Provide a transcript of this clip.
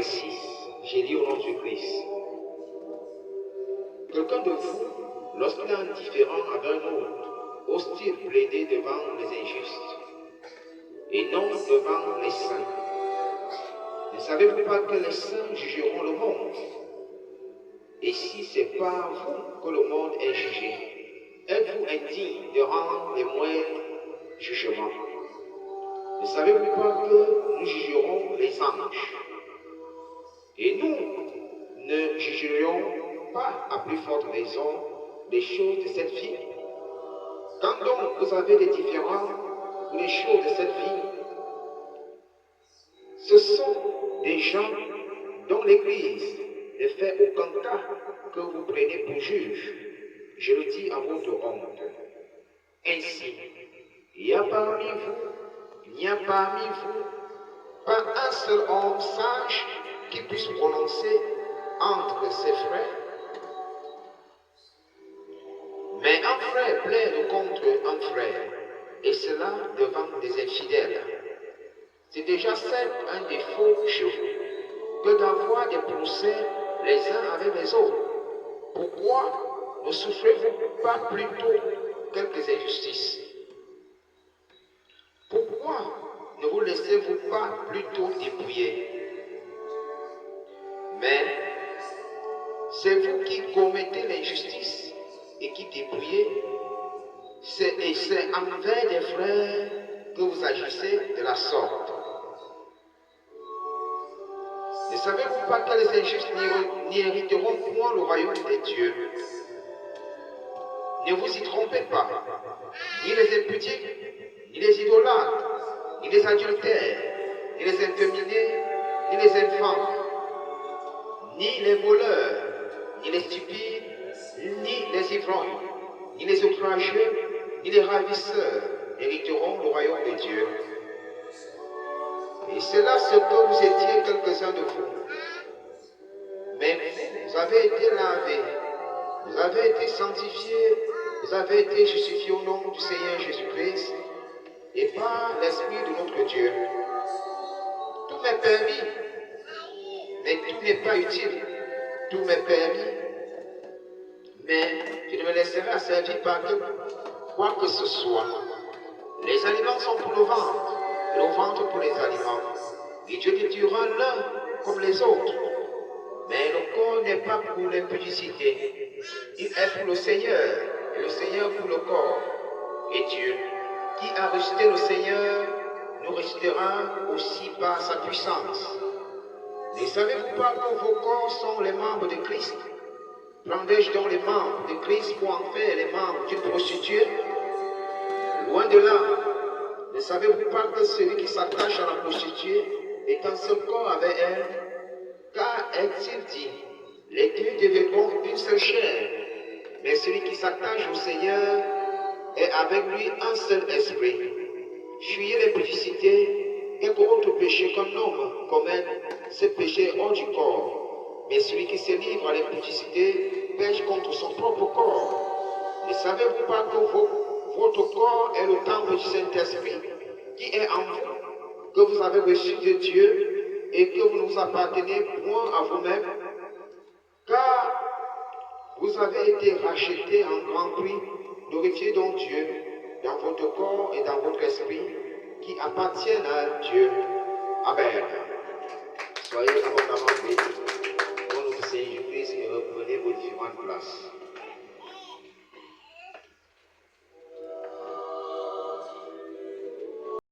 6, j'ai lu au nom du Christ. Quelqu'un de vous, lorsqu'il est indifférent avec un autre, ose-t-il plaider devant les injustes et non devant les saints? Ne savez-vous pas que les saints jugeront le monde? Et si c'est par vous que le monde est jugé, êtes-vous indigne de rendre les moindres jugements? Ne savez-vous pas que nous jugerons les anges? Et nous ne jugerions pas à plus forte raison les choses de cette vie? Quand donc vous avez des différends pour les choses de cette vie, ce sont des gens dont l'Église ne fait aucun cas que vous prenez pour juge. Je le dis à votre honte. Ainsi, il n'y a parmi vous pas un seul homme sage qui puisse prononcer entre ses frères. Mais un frère plaide contre un frère, et cela devant des infidèles. C'est déjà certes un défaut chez vous que d'avoir des procès les uns avec les autres. Pourquoi ne souffrez-vous pas plutôt quelques injustices? Pourquoi ne vous laissez-vous pas plutôt dépouiller? Mais c'est vous qui commettez l'injustice et qui dépouillez. Et c'est envers des frères que vous agissez de la sorte. Ne savez-vous pas que les injustes n'hériteront point le royaume des dieux? Ne vous y trompez pas, ni les impudiques, ni les idolâtres, ni les adultères, ni les inféminés, ni les infants, ni les voleurs, ni les stupides, ni les ivrognes, ni les outrageux, ni les ravisseurs hériteront le royaume de Dieu. Et c'est là ce que vous étiez quelques-uns de vous. Mais vous avez été lavés, vous avez été sanctifiés, vous avez été justifiés au nom du Seigneur Jésus-Christ et par l'Esprit de notre Dieu. Tout m'est permis, mais tout n'est pas utile. Tout m'est permis, mais je ne me laisserai asservir par quoi que ce soit. Les aliments sont pour le ventre, et le ventre pour les aliments. Et Dieu détruira l'un comme les autres. Mais le corps n'est pas pour l'impudicité. Il est pour le Seigneur, et le Seigneur pour le corps. Et Dieu, qui a ressuscité le Seigneur, nous ressuscitera aussi par sa puissance. Ne savez-vous pas que vos corps sont les membres de Christ? Prendrai-je donc les membres de Christ pour en faire les membres d'une prostituée? Loin de là. Ne savez-vous pas que celui qui s'attache à la prostituée est un seul corps avec elle? Car est-il dit, les deux deviendront une seule chair? Mais celui qui s'attache au Seigneur est avec lui un seul esprit. Fuyez l'impudicité, quelque autre péché qu'un homme commet, ce péché hors du corps. Mais celui qui se livre à l'impudicité pêche contre son propre corps. Ne savez-vous pas que votre corps est le temple du Saint-Esprit qui est en vous, que vous avez reçu de Dieu et que vous ne vous appartenez point à vous-même? Car vous avez été rachetés en grand prix. Glorifiez donc Dieu dans votre corps et dans votre esprit qui appartiennent à Dieu. Amen. Soyez abondamment bénis. Au nom du Seigneur Jésus-Christ et reprenez vos différentes places.